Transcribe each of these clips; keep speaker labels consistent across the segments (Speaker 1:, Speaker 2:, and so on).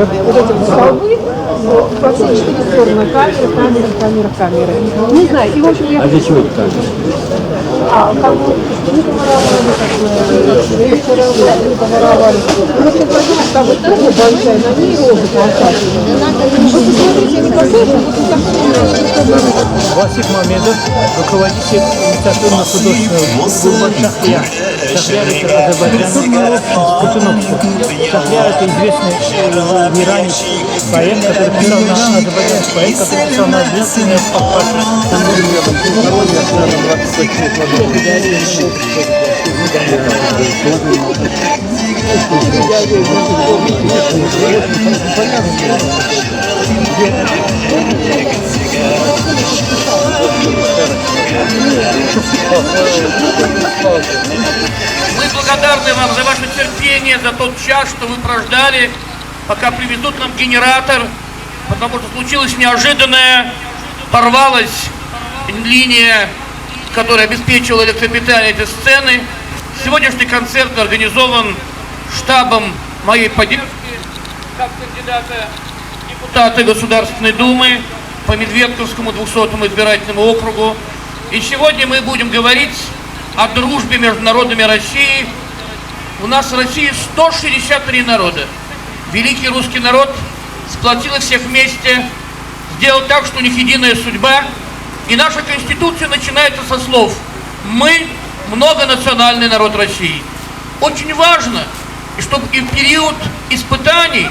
Speaker 1: вот эти вот столбы, во все 4 стороны камеры. Не знаю, и в общем я...
Speaker 2: А для чего это камера?
Speaker 1: Как бы, не воровали. Мы все продумали, там вот трубы большая, на ней робот волшебный. Вы посмотрите, не послушайте,
Speaker 3: Васик Мамедов, руководитель инициативно-художественного клуба «Шахрияр». «Шахрияр» — это азербайджанское общество. «Шахрияр» — это известный в Иране поэт, который писал на азербайджанский поэт, который писал на длительные
Speaker 4: Мы благодарны вам за ваше терпение, за тот час, что вы прождали, пока привезут нам генератор, потому что случилось неожиданное, порвалась линия, которая обеспечивала электропитание этой сцены. Сегодняшний концерт организован штабом моей поддержки, как кандидата в депутаты Государственной Думы по Медведковскому 200-му избирательному округу. И сегодня мы будем говорить о дружбе между народами России. У нас в России 163 народа. Великий русский народ сплотил их всех вместе, сделал так, что у них единая судьба. И наша Конституция начинается со слов: «Мы многонациональный народ России». Очень важно, чтобы и в период испытаний,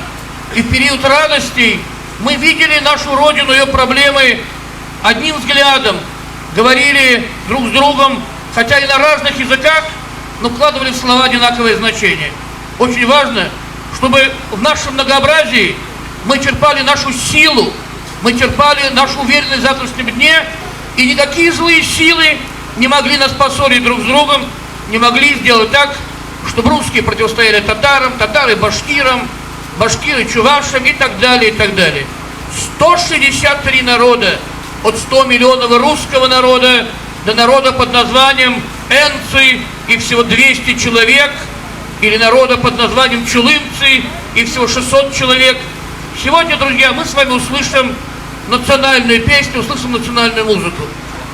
Speaker 4: и в период радостей мы видели нашу Родину, ее проблемы одним взглядом, говорили друг с другом, хотя и на разных языках, но вкладывали в слова одинаковое значение. Очень важно, чтобы в нашем многообразии мы черпали нашу силу, мы черпали нашу уверенность в завтрашнем дне, и никакие злые силы не могли нас поссорить друг с другом, не могли сделать так, чтобы русские противостояли татарам, татары башкирам, башкиры чувашам и так далее, и так далее. 163 народа, от 100 миллионов русского народа до народа под названием энцы и всего 200 человек, или народа под названием чулымцы и всего 600 человек. Сегодня, друзья, мы с вами услышим национальную песню, услышим национальную музыку.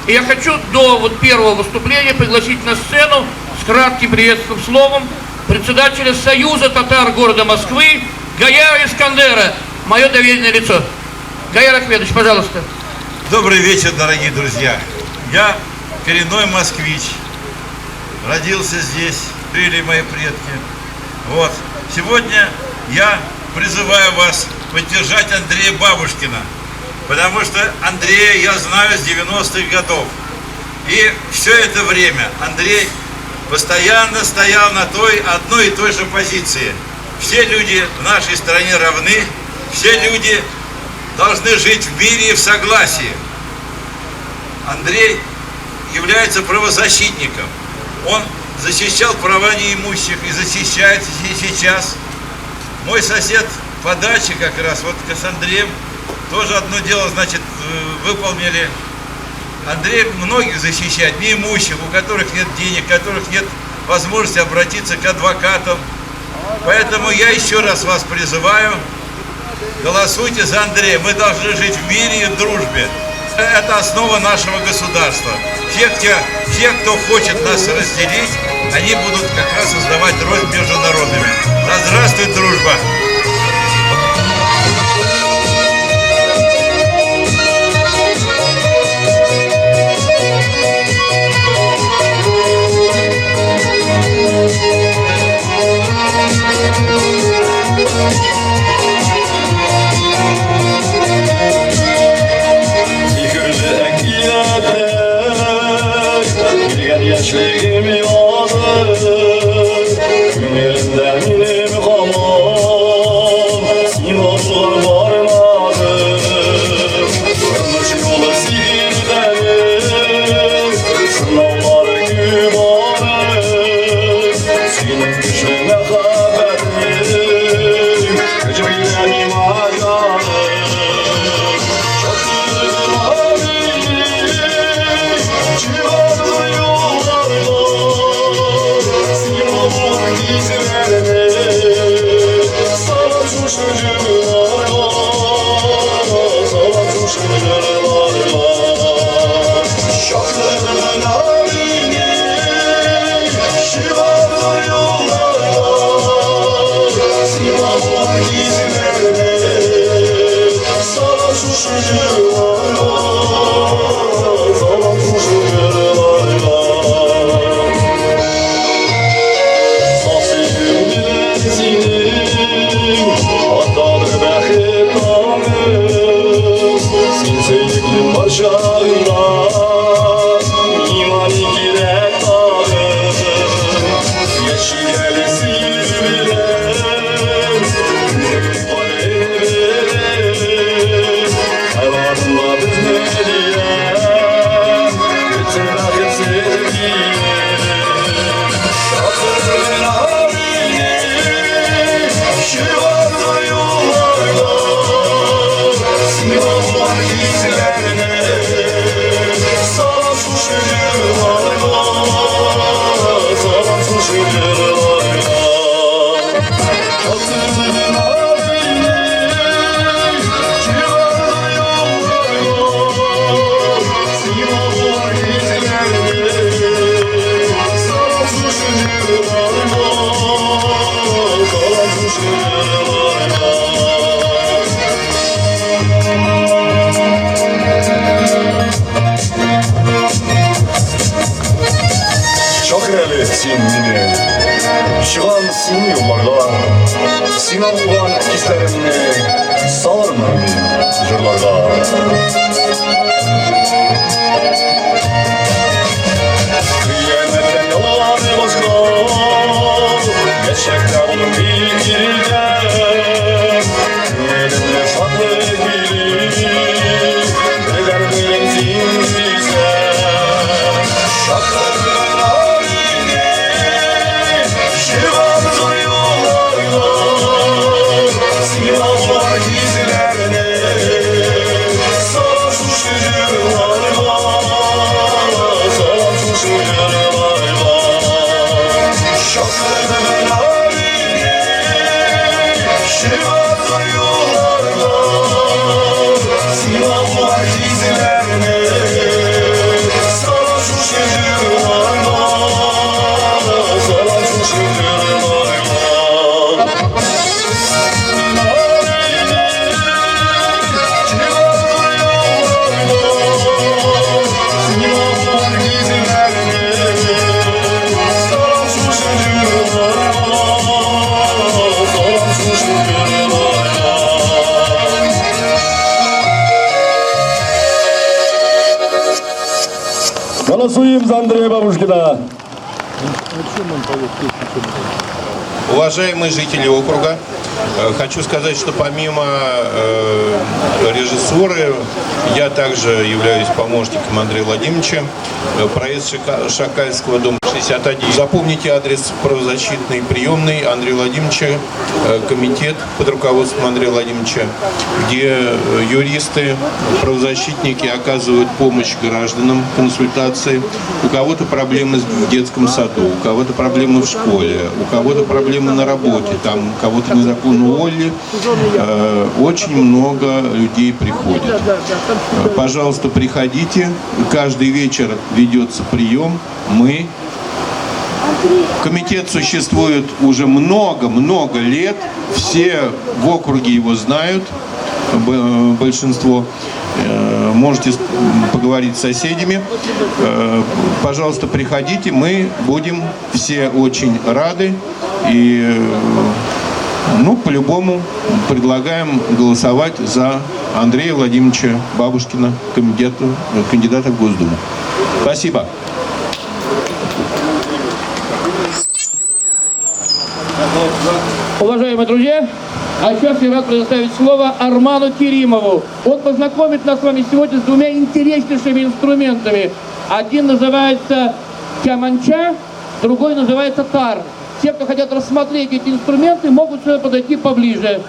Speaker 4: И я хочу до первого выступления пригласить на сцену с кратким приветственным словом председателя Союза татар города Москвы Гаяра Искандера, мое доверенное лицо. Гаяр Ахмедович, пожалуйста.
Speaker 5: Добрый вечер, дорогие друзья. Я коренной москвич. Родился здесь, жили мои предки. Вот. Сегодня я призываю вас поддержать Андрея Бабушкина, потому что Андрея я знаю с 90-х годов. И все это время Андрей постоянно стоял на одной и той же позиции. Все люди в нашей стране равны, все люди должны жить в мире и в согласии. Андрей является правозащитником. Он защищал права неимущих и защищает и сейчас. Мой сосед по даче как раз, вот с Андреем, тоже одно дело, значит, выполнили. Андрей многих защищает, неимущих, у которых нет денег, у которых нет возможности обратиться к адвокатам. Поэтому я еще раз вас призываю, голосуйте за Андрея. Мы должны жить в мире и в дружбе. Это основа нашего государства. Те, кто хочет нас разделить, они будут как раз создавать рознь между народами. Да здравствует дружба!
Speaker 6: Gençliğimi alır, Günlerinde minim hamam,
Speaker 2: sensin yollarda Sinan ulan hislerimni salar mı jırlarda Kıyametten yalan başka Gerçekler onun bilgirilde Elimle saklı girir Neden benimsin bize Şakır haline Şivandır yollarla Silahlar izlerine Sarhoş yürüyorlar Sarhoş yürüyorlar Şakır haline Şivandır yollarla Silahlar izlerine Sarhoş yürüyorlar Sarhoş yürüyorlar Голосуем за Андрея Бабушкина.
Speaker 6: Уважаемые жители округа, хочу сказать, что помимо режиссуры, я также являюсь помощником Андрея Владимировича. Проезд Шакальского, дом 61. Запомните адрес правозащитной приемной Андрея Владимировича, комитет под руководством Андрея Владимировича, где юристы, правозащитники оказывают помощь гражданам, консультации. У кого-то проблемы в детском саду, у кого-то проблемы в школе, у кого-то проблемы на работе, там кого-то незаконно уволили. Очень много людей приходит. Пожалуйста, приходите. Каждый вечер ведется прием. Комитет существует уже много-много лет. Все в округе его знают, большинство. Можете поговорить с соседями. Пожалуйста, приходите. Мы будем все очень рады. И, по-любому предлагаем голосовать за Андрея Владимировича Бабушкина, кандидата в Госдуму. Спасибо.
Speaker 4: Уважаемые друзья, а сейчас я рад предоставить слово Арману Керимову. Он познакомит нас с вами сегодня с двумя интереснейшими инструментами. Один называется кяманча, другой называется тар. Те, кто хотят рассмотреть эти инструменты, могут сюда подойти поближе.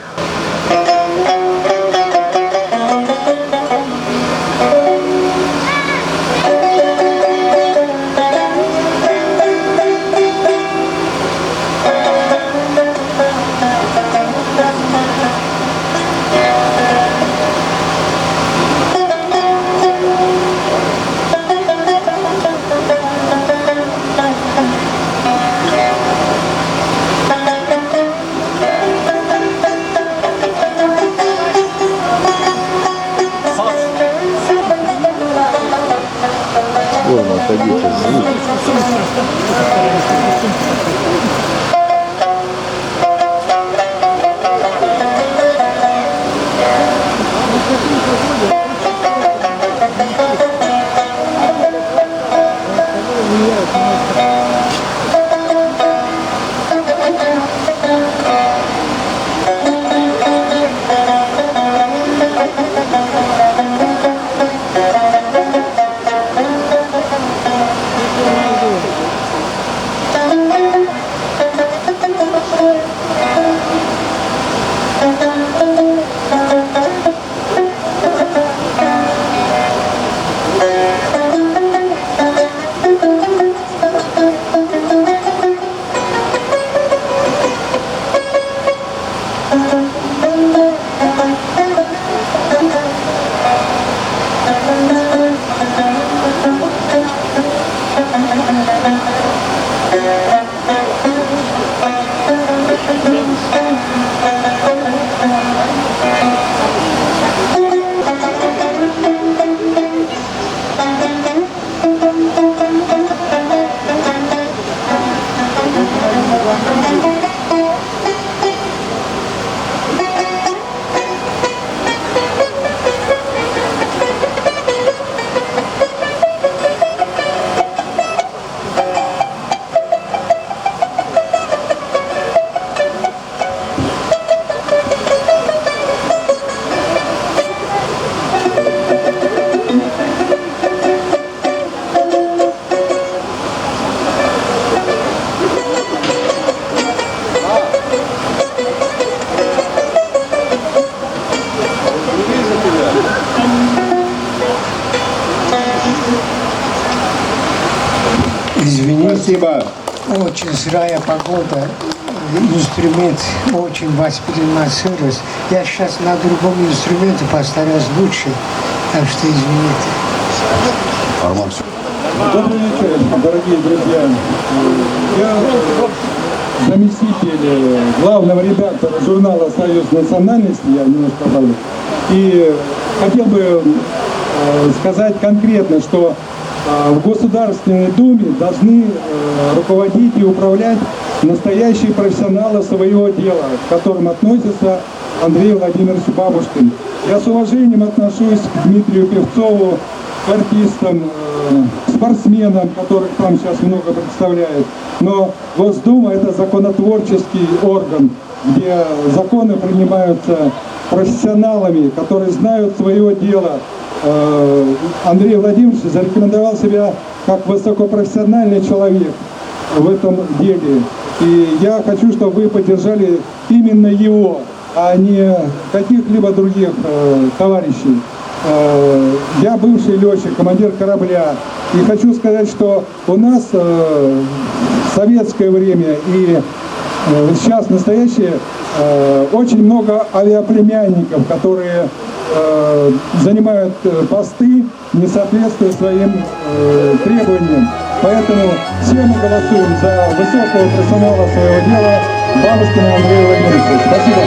Speaker 7: очень сырая погода, инструмент очень воспринимает сырость. Я сейчас на другом инструменте постараюсь лучше, так что извините.
Speaker 8: Добрый вечер, дорогие друзья. Я заместитель главного редактора журнала «Союз национальности», я немножко добавлю. И хотел бы сказать конкретно, что в Государственной Думе должны руководить и управлять настоящие профессионалы своего дела, к которым относится Андрей Владимирович Бабушкин. Я с уважением отношусь к Дмитрию Певцову, к артистам, спортсменам, которых там сейчас много представляет. Но Госдума — это законотворческий орган, где законы принимаются профессионалами, которые знают свое дело. Андрей Владимирович зарекомендовал себя как высокопрофессиональный человек в этом деле. И я хочу, чтобы вы поддержали именно его, а не каких-либо других товарищей. Я бывший летчик, командир корабля. И хочу сказать, что у нас в советское время и сейчас настоящее очень много авиаплемянников, которые занимают посты, не соответствуя своим требованиям. Поэтому все мы голосуем за высокого профессионала своего дела Бабушкина Андрея Владимировича. Спасибо.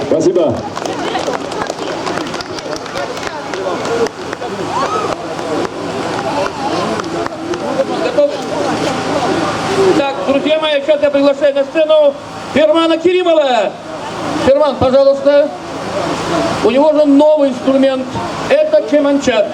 Speaker 2: Спасибо.
Speaker 4: Так, друзья мои, сейчас я приглашаю на сцену Фермана Керимова. Ферман, пожалуйста. У него же новый инструмент. Это кеманчат.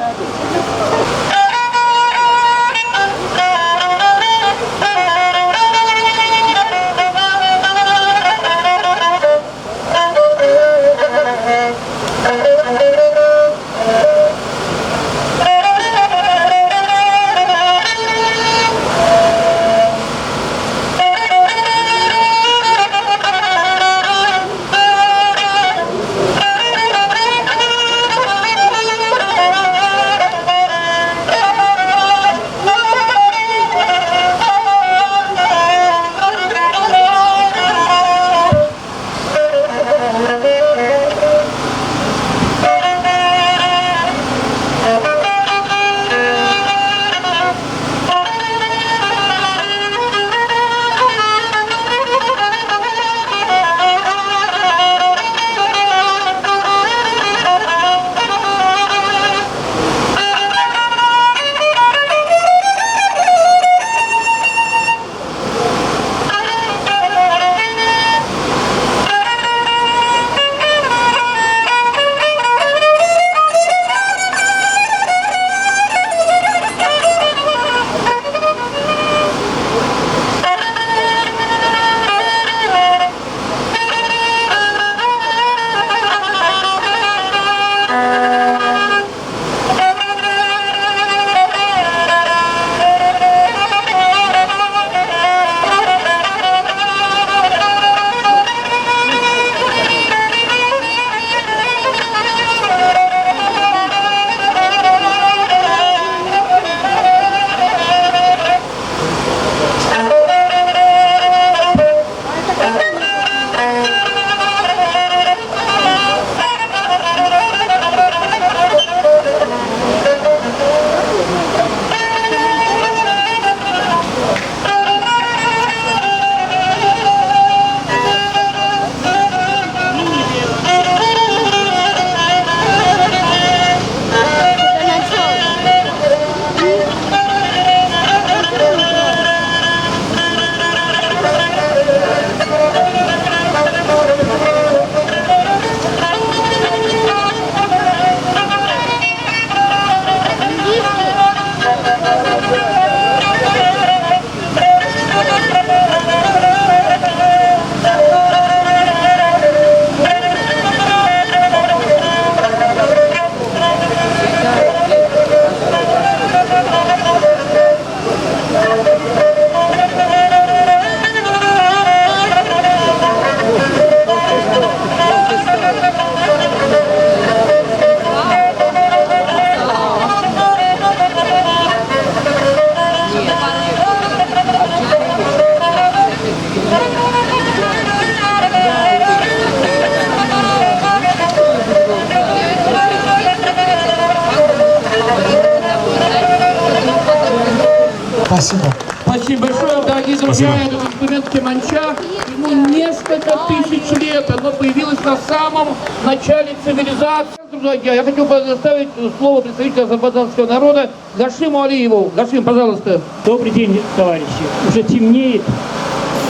Speaker 4: изучает этот инструмент кеманча, ему несколько тысяч лет, оно появилось на самом начале цивилизации. Я хочу предоставить слово представителю азербайджанского народа Гашиму Алиеву. Гашим, пожалуйста.
Speaker 3: Добрый день, товарищи. Уже темнеет,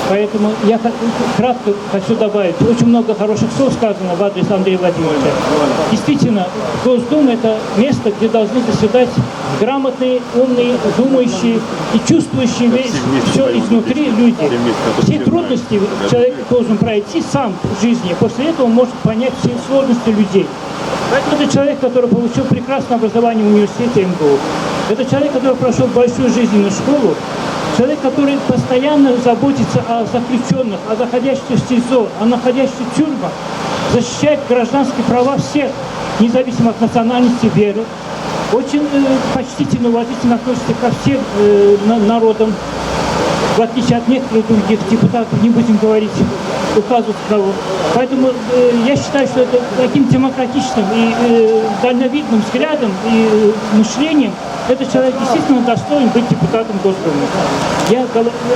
Speaker 3: поэтому я кратко хочу добавить. Очень много хороших слов сказано в адрес Андрея Владимировича. Действительно, Госдума – это место, где должны заседать грамотные, умные, думающие и чувствующие все изнутри люди. Все трудности человек должен пройти сам в жизни. После этого он может понять все сложности людей. Поэтому это человек, который получил прекрасное образование в университете МГУ. Это человек, который прошел большую жизненную школу. Человек, который постоянно заботится о заключенных, о заходящих в СИЗО, о находящих в тюрьмах, защищает гражданские права всех, независимо от национальности, веры. Очень почтительно, уважительно относится ко всем народам, в отличие от некоторых других депутатов, не будем говорить, указывать кого. Поэтому я считаю, что это таким демократичным и дальновидным взглядом и мышлением этот человек действительно достоин быть депутатом Госдумы. Я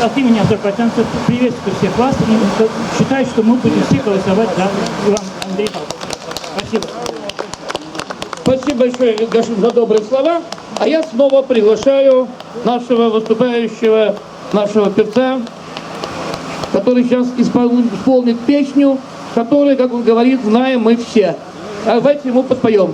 Speaker 3: от имени азербайджанцев приветствую всех вас и считаю, что мы будем все голосовать за Ивана Андреевича. Спасибо.
Speaker 4: Спасибо большое, Гашим, за добрые слова. А я снова приглашаю нашего выступающего, нашего певца, который сейчас исполнит песню, которую, как он говорит, знаем мы все. А давайте ему подпоем.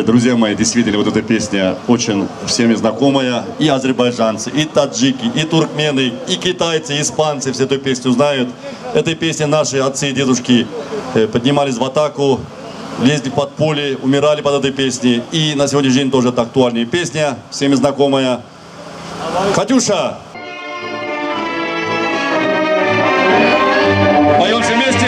Speaker 9: Друзья мои, действительно, вот эта песня очень всеми знакомая. И азербайджанцы, и таджики, и туркмены, и китайцы, и испанцы все эту песню знают. Этой песни наши отцы и дедушки поднимались в атаку, лезли под пули, умирали под этой песней. И на сегодняшний день тоже это актуальная песня, всеми знакомая. Катюша! Поем все вместе!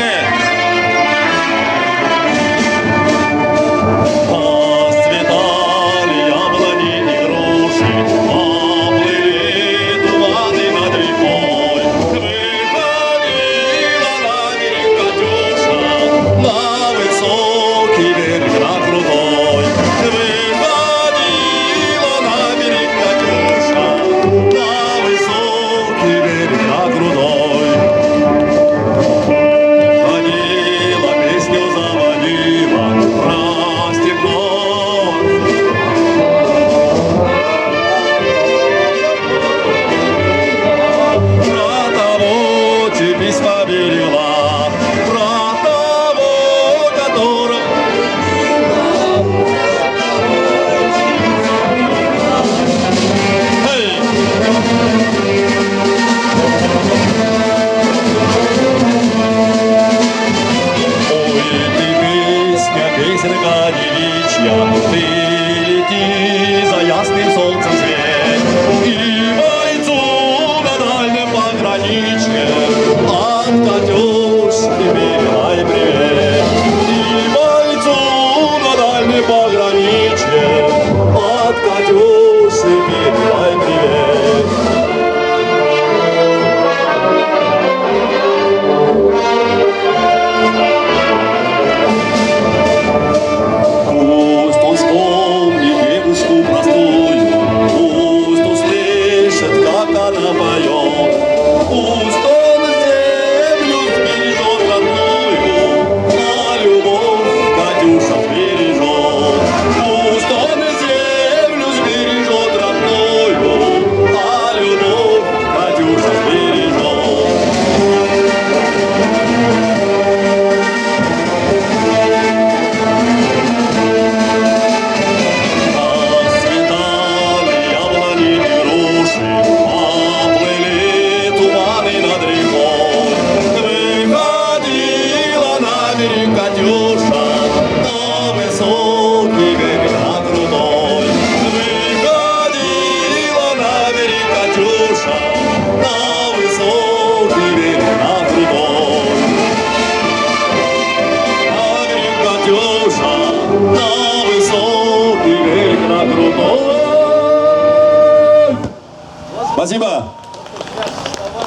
Speaker 9: Спасибо.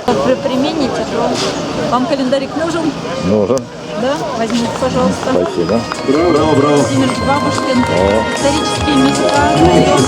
Speaker 1: Вы примените, то вам календарик нужен?
Speaker 2: Нужен.
Speaker 1: Да? Возьмите, пожалуйста.
Speaker 2: Спасибо.
Speaker 9: Браво, браво.
Speaker 1: Владимир Бабушкин. Исторические места района.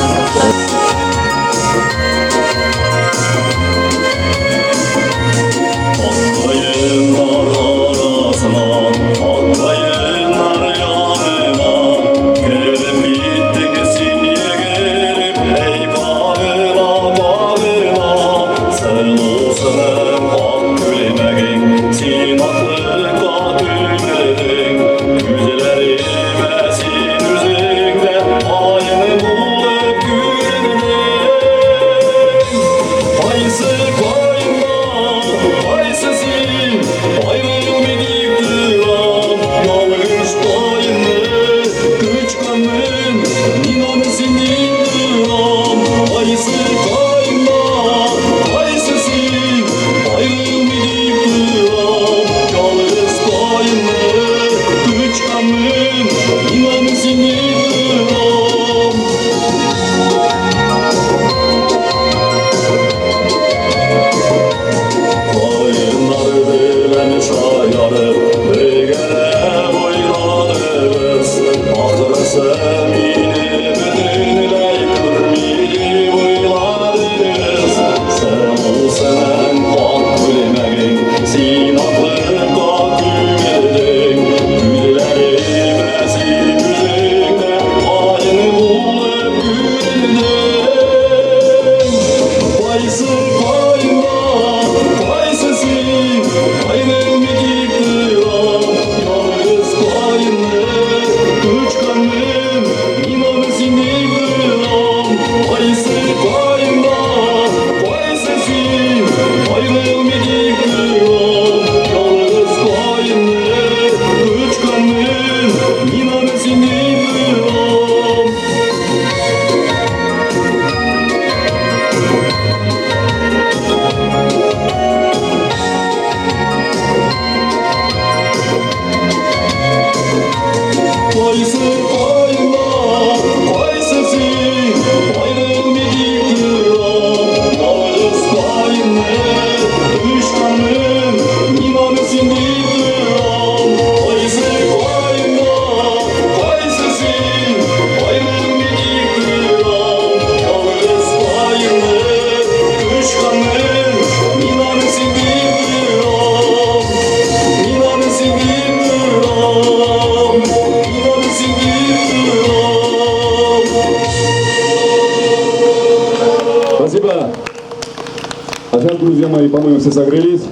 Speaker 2: Спасибо. А сейчас, друзья мои, по-моему, все согрелись.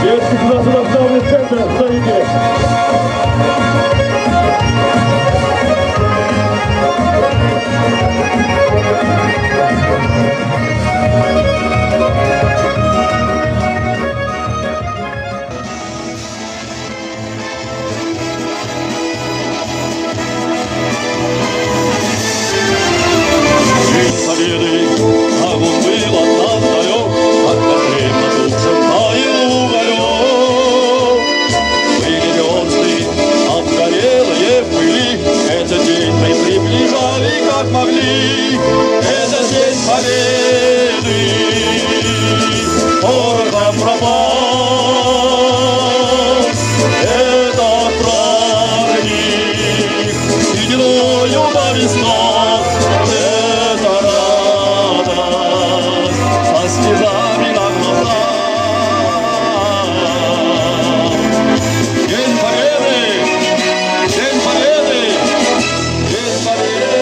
Speaker 2: Детский государственный центр, стоите.
Speaker 9: Победы, а он был от нас далек, от кострей потухшим таял уголек. Были звезды, обгорелые пыли, этот день мы приближали, как могли. Это день победы, порохом пропал. Это праздник, сединою по веснам. Слезами на глазах. День Победы! День Победы! День Победы!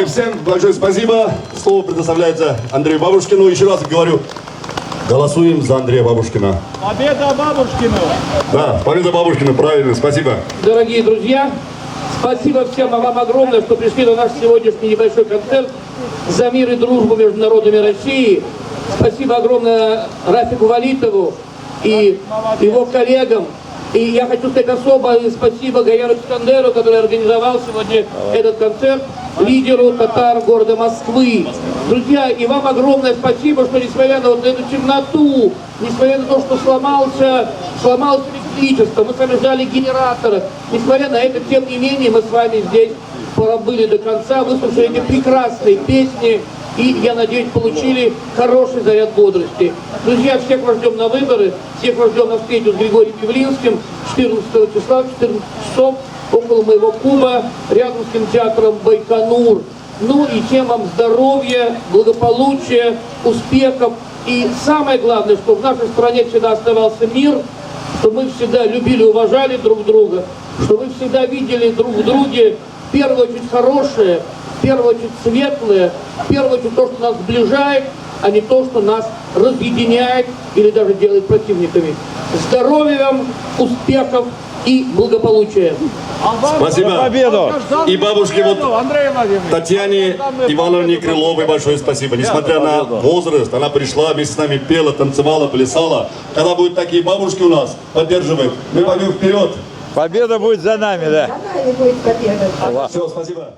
Speaker 2: Всем большое спасибо. Слово предоставляется Андрею Бабушкину. Еще раз говорю, голосуем за Андрея Бабушкина.
Speaker 3: Победа Бабушкину!
Speaker 2: Да, победа Бабушкина, правильно, спасибо.
Speaker 4: Дорогие друзья, спасибо всем вам огромное, что пришли на наш сегодняшний небольшой концерт за мир и дружбу между народами России. Спасибо огромное Рафику Валитову и его коллегам. И я хочу сказать особое спасибо Гаяру Искандеру, который организовал сегодня этот концерт, лидеру татар города Москвы. Друзья, и вам огромное спасибо, что несмотря на вот эту темноту, несмотря на то, что сломалось электричество, мы с вами ждали генератора, несмотря на это, тем не менее, мы с вами здесь пробыли до конца, выслушали эти прекрасные песни и, я надеюсь, получили хороший заряд бодрости. Друзья, всех вас ждем на выборы, всех вас ждем на встречу с Григорием Явлинским 14 числа в 14 часов около моего клуба рядом с кинотеатром Байконур. Ну и всем вам здоровья, благополучия, успехов. И самое главное, чтобы в нашей стране всегда оставался мир, чтобы мы всегда любили и уважали друг друга, чтобы вы всегда видели друг в друге в первую очередь хорошее, в первую очередь светлое, в первую очередь то, что нас сближает, а не то, что нас разъединяет или даже делает противниками. Здоровья вам, успехов и благополучия.
Speaker 2: Спасибо. И бабушке вот Татьяне Ивановне Крыловой большое спасибо. Несмотря на возраст, она пришла, вместе с нами пела, танцевала, плясала. Когда будут такие бабушки у нас поддерживать, мы пойдем вперед.
Speaker 10: Победа будет за нами, да.
Speaker 1: За нами будет победа.
Speaker 2: Все, спасибо.